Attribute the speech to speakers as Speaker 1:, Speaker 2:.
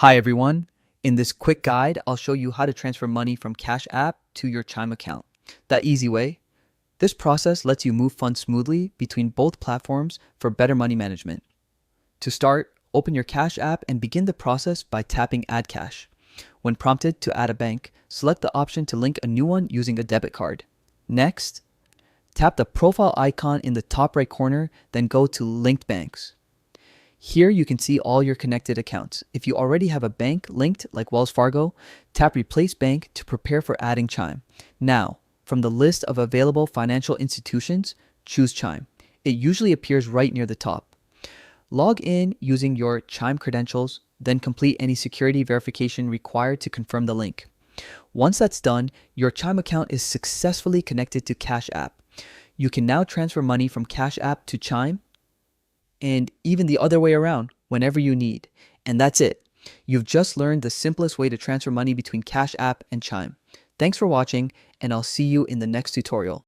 Speaker 1: Hi everyone. In this quick guide, I'll show you how to transfer money from Cash App to your Chime account. The easy way. This process lets you move funds smoothly between both platforms for better money management. To start, open your Cash App and begin the process by tapping Add Cash. When prompted to add a bank, select the option to link a new one using a debit card. Next, tap the profile icon in the top right corner, then go to Linked Banks. Here you can see all your connected accounts. If you already have a bank linked like Wells Fargo, tap Replace Bank to prepare for adding Chime. Now, from the list of available financial institutions, choose Chime. It usually appears right near the top. Log in using your Chime credentials, then complete any security verification required to confirm the link. Once that's done, your Chime account is successfully connected to Cash App. You can now transfer money from Cash App to Chime and even the other way around whenever you need. And that's it. You've just learned the simplest way to transfer money between Cash App and Chime. Thanks for watching, and I'll see you in the next tutorial.